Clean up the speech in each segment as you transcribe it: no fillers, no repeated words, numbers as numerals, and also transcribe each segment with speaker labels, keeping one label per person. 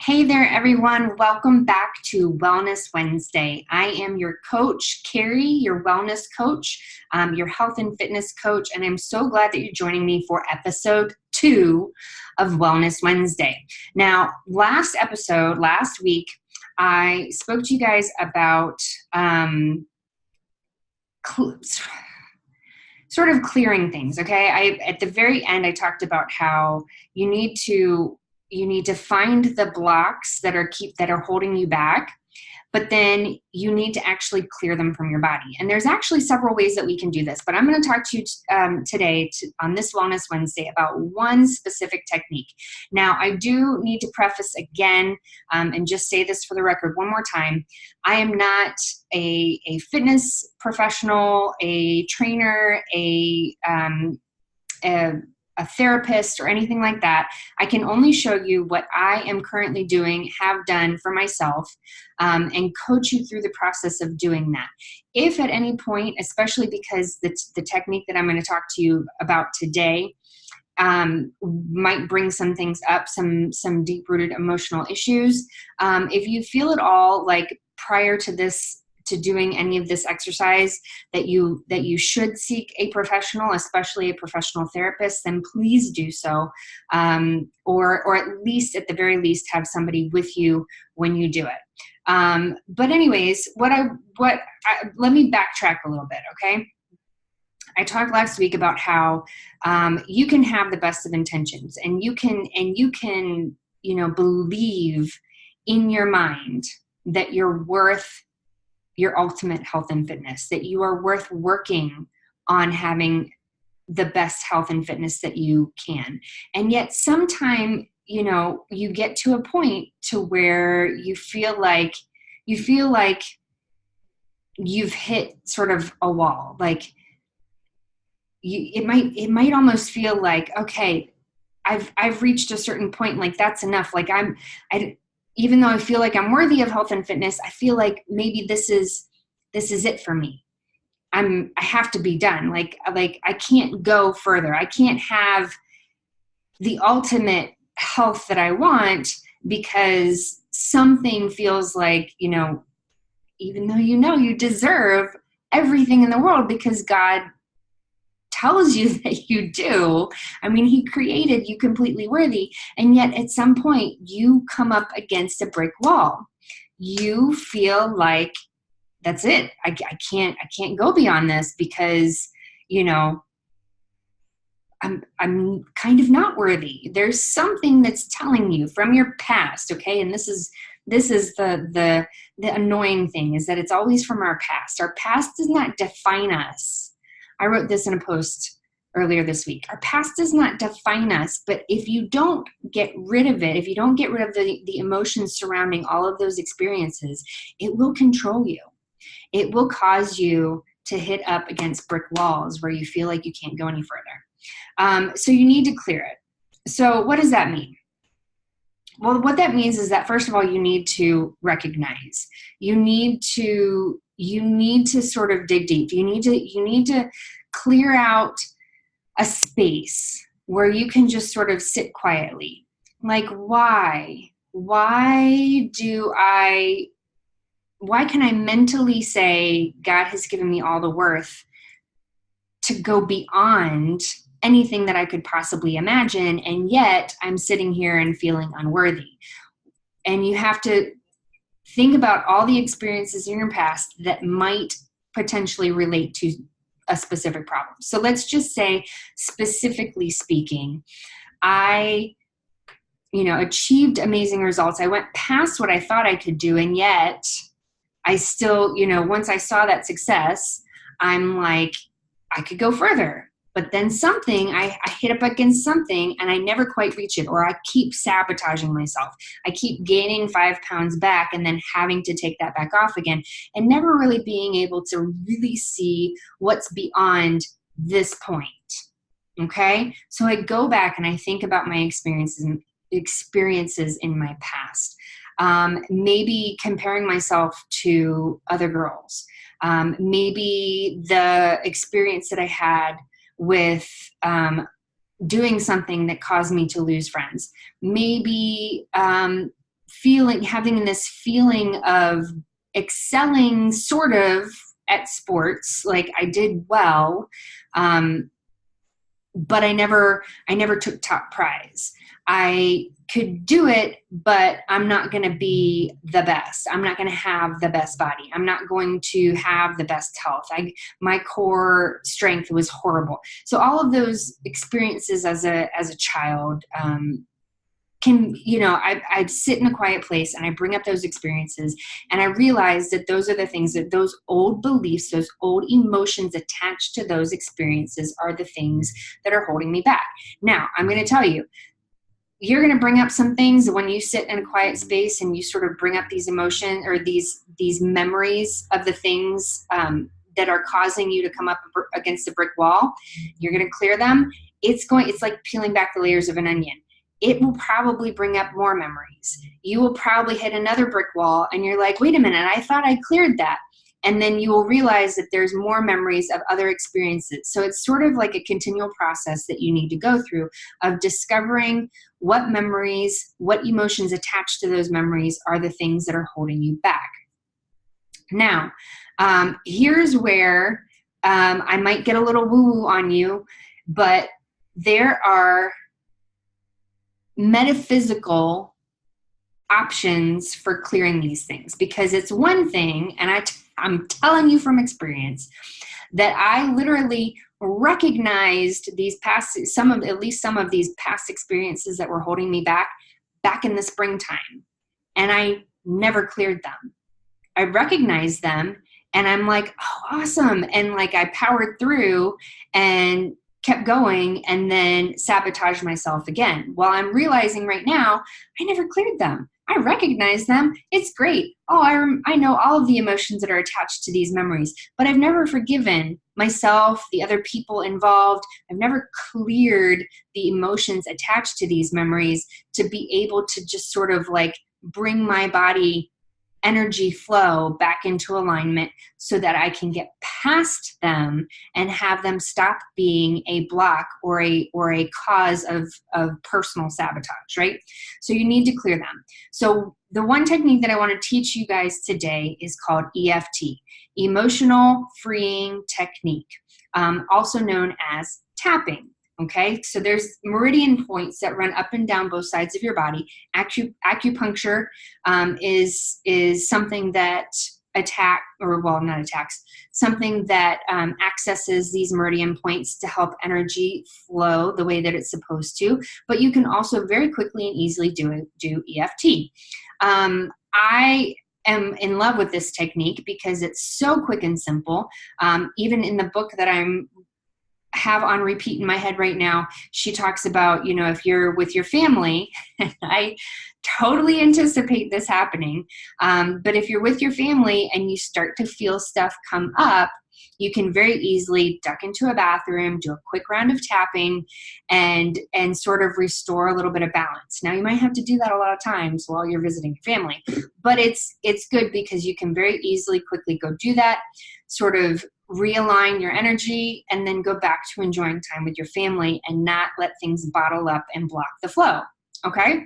Speaker 1: Hey there, everyone. Welcome back to Wellness Wednesday. I am your coach, Carrie, your wellness coach, your health and fitness coach, and I'm so glad that you're joining me for episode 2 of Wellness Wednesday. Now, last week, I spoke to you guys about sort of clearing things, okay? At the very end, I talked about how you need to find the blocks that are holding you back, but then you need to actually clear them from your body. And there's actually several ways that we can do this, but I'm going to talk to you today on this Wellness Wednesday about one specific technique. Now, I do need to preface again and just say this for the record one more time. I am not a fitness professional, a trainer, a therapist or anything like that. I can only show you what I am currently doing, have done for myself, and coach you through the process of doing that. If at any point, especially because the technique that I'm going to talk to you about today might bring some things up, some deep-rooted emotional issues, if you feel at all like prior to doing any of this exercise that you should seek a professional, especially a professional therapist, then please do so, or at the very least have somebody with you when you do it. But anyways, let me backtrack a little bit, okay? I talked last week about how you can have the best of intentions, and you can believe in your mind that you're worth your ultimate health and fitness, that you are worth working on having the best health and fitness that you can. And yet sometime, you get to a point to where you feel like you've hit sort of a wall. Like it might almost feel like, okay, I've reached a certain point, like that's enough. Like even though I feel like I'm worthy of health and fitness, I feel like maybe this is it for me. I have to be done. Like I can't go further. I can't have the ultimate health that I want because something feels like, even though you deserve everything in the world because God tells you that you do. I mean, he created you completely worthy. And yet at some point you come up against a brick wall. You feel like that's it. I can't go beyond this because, I'm kind of not worthy. There's something that's telling you from your past. Okay. And this is the annoying thing, is that it's always from our past. Our past does not define us. I wrote this in a post earlier this week. Our past does not define us, but if you don't get rid of it, if you don't get rid of the emotions surrounding all of those experiences, it will control you. It will cause you to hit up against brick walls where you feel like you can't go any further. So you need to clear it. So what does that mean? Well, what that means is that, first of all, you need to recognize. You need to sort of dig deep. You need to clear out a space where you can just sort of sit quietly. Like, why can I mentally say God has given me all the worth to go beyond anything that I could possibly imagine, and yet I'm sitting here and feeling unworthy? And you have to think about all the experiences in your past that might potentially relate to a specific problem. So let's just say, specifically speaking, I achieved amazing results. I went past what I thought I could do, and yet I still, once I saw that success, I'm like, I could go further. But then I hit up against something and I never quite reach it, or I keep sabotaging myself. I keep gaining 5 pounds back and then having to take that back off again, and never really being able to really see what's beyond this point. Okay? So I go back and I think about my experiences in my past. Maybe comparing myself to other girls. Maybe the experience that I had with doing something that caused me to lose friends. Maybe having this feeling of excelling sort of at sports, like I did well, but I never took top prize. I could do it, but I'm not going to be the best. I'm not going to have the best body. I'm not going to have the best health. My core strength was horrible. So all of those experiences as a child, can, I'd sit in a quiet place and I bring up those experiences, and I realize that those are the things, that those old beliefs, those old emotions attached to those experiences are the things that are holding me back. Now, I'm going to tell you, you're going to bring up some things when you sit in a quiet space and you sort of bring up these emotions or these memories of the things that are causing you to come up against a brick wall. You're going to clear them. It's like peeling back the layers of an onion. It will probably bring up more memories. You will probably hit another brick wall and you're like, wait a minute, I thought I cleared that. And then you will realize that there's more memories of other experiences. So it's sort of like a continual process that you need to go through of discovering what memories, what emotions attached to those memories are the things that are holding you back. Now, here's where I might get a little woo-woo on you, but there are metaphysical options for clearing these things, because it's one thing, and I'm telling you from experience, that I literally recognized at least some of these past experiences that were holding me back in the springtime, and I never cleared them. I recognized them and I'm like, oh, awesome. And like I powered through and kept going, and then sabotaged myself again. Well, I'm realizing right now, I never cleared them. I recognize them. It's great. Oh, I know all of the emotions that are attached to these memories, but I've never forgiven myself, the other people involved. I've never cleared the emotions attached to these memories to be able to just sort of like bring my body energy flow back into alignment so that I can get past them and have them stop being a block or a cause of personal sabotage, right? So you need to clear them. So the one technique that I want to teach you guys today is called EFT, Emotional Freeing Technique, also known as tapping. Okay, so there's meridian points that run up and down both sides of your body. Acupuncture is something that something that accesses these meridian points to help energy flow the way that it's supposed to. But you can also very quickly and easily do EFT. I am in love with this technique because it's so quick and simple. Even in the book that I'm have on repeat in my head right now, she talks about, if you're with your family, and I totally anticipate this happening, but if you're with your family and you start to feel stuff come up, you can very easily duck into a bathroom, do a quick round of tapping, and sort of restore a little bit of balance. Now, you might have to do that a lot of times while you're visiting your family, but it's good because you can very easily, quickly go do that, sort of realign your energy, and then go back to enjoying time with your family and not let things bottle up and block the flow. Okay?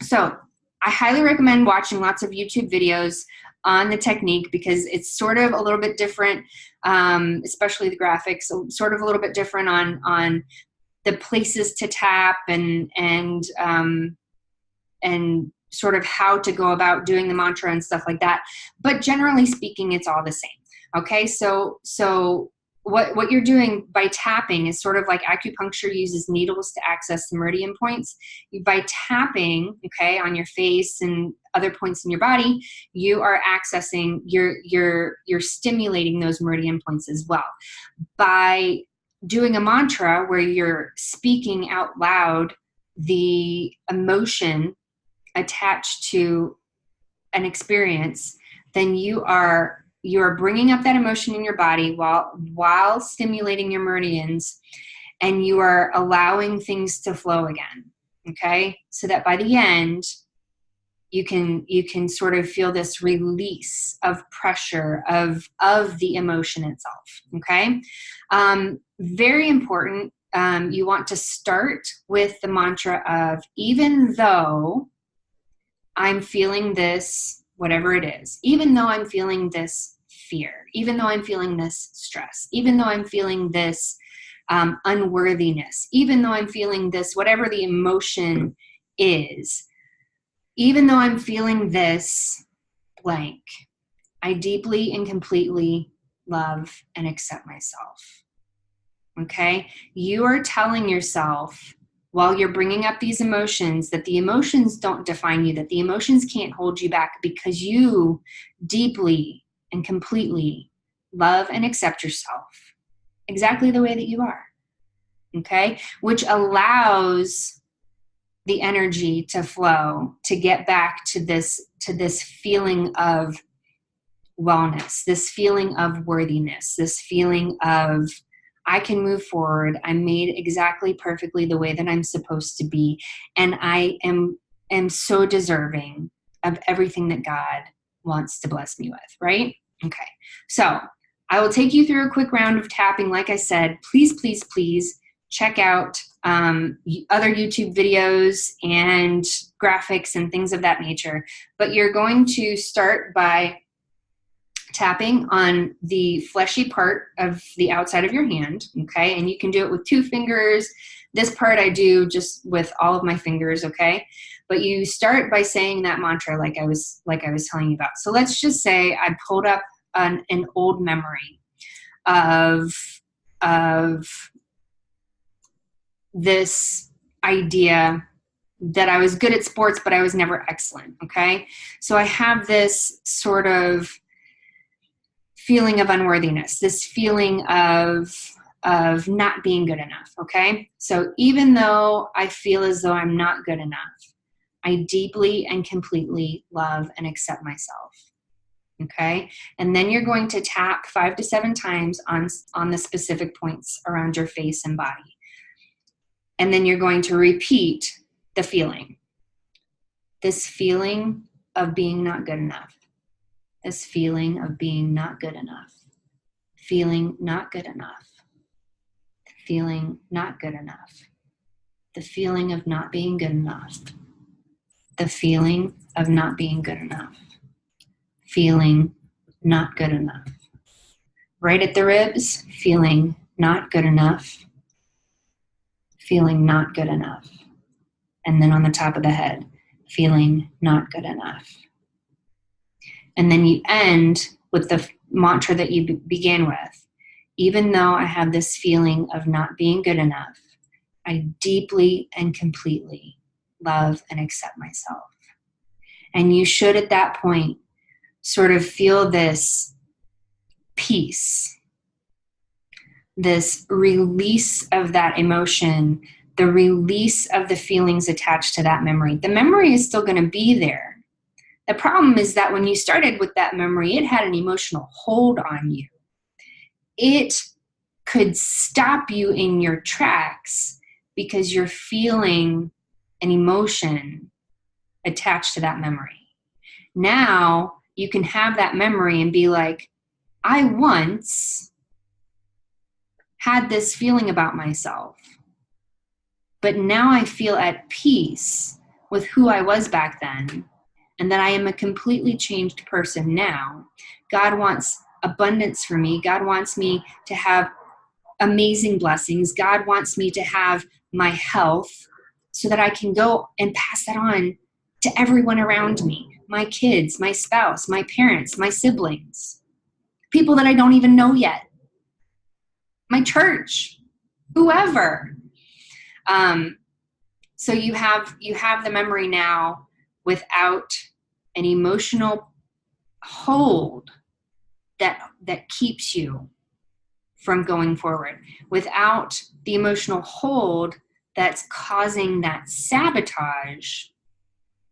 Speaker 1: So I highly recommend watching lots of YouTube videos on the technique because it's sort of a little bit different, especially the graphics, sort of a little bit different on the places to tap and sort of how to go about doing the mantra and stuff like that. But generally speaking, it's all the same. Okay, so what you're doing by tapping is sort of like acupuncture uses needles to access the meridian points. By tapping, okay, on your face and other points in your body, you are accessing, you're stimulating those meridian points as well. By doing a mantra where you're speaking out loud the emotion attached to an experience, then you are bringing up that emotion in your body while stimulating your meridians, and you are allowing things to flow again. Okay, so that by the end, you can sort of feel this release of pressure of the emotion itself. Okay, very important. You want to start with the mantra of, even though I'm feeling this, whatever it is, even though I'm feeling this fear, even though I'm feeling this stress, even though I'm feeling this unworthiness, even though I'm feeling this, whatever the emotion is, even though I'm feeling this blank, I deeply and completely love and accept myself. Okay? You are telling yourself while you're bringing up these emotions that the emotions don't define you, that the emotions can't hold you back because you deeply and completely love and accept yourself exactly the way that you are. Okay? Which allows the energy to flow, to get back to this feeling of wellness, this feeling of worthiness, this feeling of I can move forward. I'm made exactly perfectly the way that I'm supposed to be. And I am so deserving of everything that God wants to bless me with, right? Okay. So I will take you through a quick round of tapping. Like I said, please, please, please check out other YouTube videos and graphics and things of that nature. But you're going to start by tapping on the fleshy part of the outside of your hand, okay? And you can do it with 2 fingers. This part I do just with all of my fingers, okay? But you start by saying that mantra like I was telling you about. So let's just say I pulled up an old memory of this idea that I was good at sports, but I was never excellent, okay? So I have this sort of feeling of unworthiness, this feeling of not being good enough, okay? So even though I feel as though I'm not good enough, I deeply and completely love and accept myself, okay? And then you're going to tap 5 to 7 times on the specific points around your face and body. And then you're going to repeat the feeling. This feeling of being not good enough. This feeling of being not good enough. Feeling not good enough. Feeling not good enough. The feeling of not being good enough. The feeling of not being good enough. Feeling not good enough. Right at the ribs, feeling not good enough. Feeling not good enough. And then on the top of the head, feeling not good enough. And then you end with the mantra that you began with. Even though I have this feeling of not being good enough, I deeply and completely love and accept myself. And you should at that point sort of feel this peace, this release of that emotion, the release of the feelings attached to that memory. The memory is still going to be there. The problem is that when you started with that memory, it had an emotional hold on you. It could stop you in your tracks because you're feeling an emotion attached to that memory. Now you can have that memory and be like, I once had this feeling about myself, but now I feel at peace with who I was back then, and that I am a completely changed person now. God wants abundance for me. God wants me to have amazing blessings. God wants me to have my health so that I can go and pass that on to everyone around me, my kids, my spouse, my parents, my siblings, people that I don't even know yet, my church, whoever. So you have the memory now without an emotional hold that keeps you from going forward, without the emotional hold that's causing that sabotage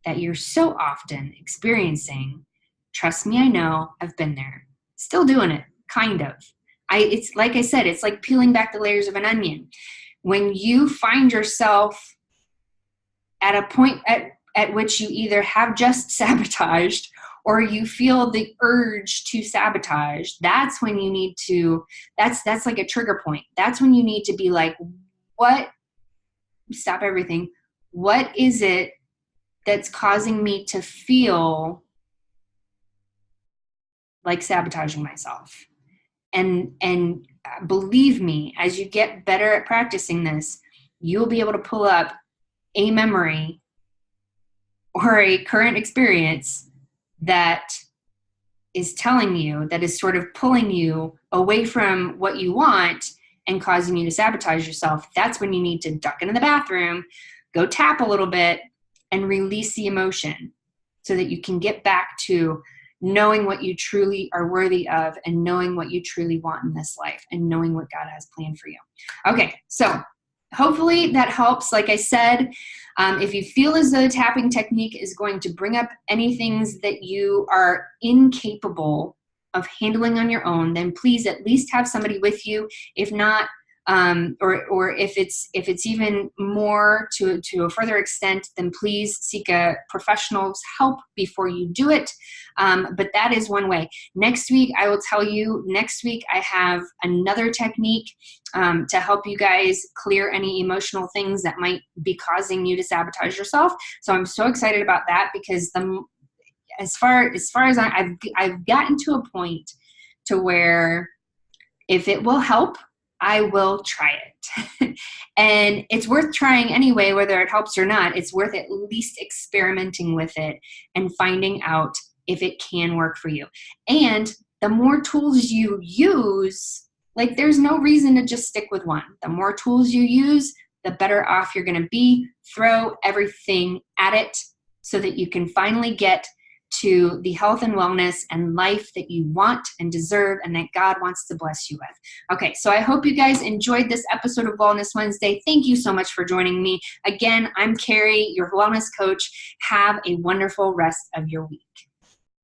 Speaker 1: that you're so often experiencing. Trust me, I know, I've been there. Still doing it, kind of. It's like I said, it's like peeling back the layers of an onion. When you find yourself at a point at which you either have just sabotaged or you feel the urge to sabotage, that's when you need to, that's like a trigger point. That's when you need to be like, stop everything. What is it that's causing me to feel like sabotaging myself. And believe me, as you get better at practicing this, you'll be able to pull up a memory or a current experience that is telling you, that is sort of pulling you away from what you want and causing you to sabotage yourself. That's when you need to duck into the bathroom, go tap a little bit, and release the emotion so that you can get back to knowing what you truly are worthy of and knowing what you truly want in this life and knowing what God has planned for you. Okay, so hopefully that helps. Like I said, if you feel as though the tapping technique is going to bring up any things that you are incapable of handling on your own, then please at least have somebody with you. If not, or if it's even more to a further extent, then please seek a professional's help before you do it. But that is one way. Next week, I will tell you, next week I have another technique to help you guys clear any emotional things that might be causing you to sabotage yourself. So I'm so excited about that, because as far as I've gotten to a point to where if it will help, I will try it. And it's worth trying anyway, whether it helps or not. It's worth at least experimenting with it and finding out if it can work for you. And the more tools you use, like, there's no reason to just stick with one. The more tools you use, the better off you're going to be. Throw everything at it so that you can finally get to the health and wellness and life that you want and deserve and that God wants to bless you with. Okay, so I hope you guys enjoyed this episode of Wellness Wednesday. Thank you so much for joining me. Again, I'm Carrie, your wellness coach. Have a wonderful rest of your week.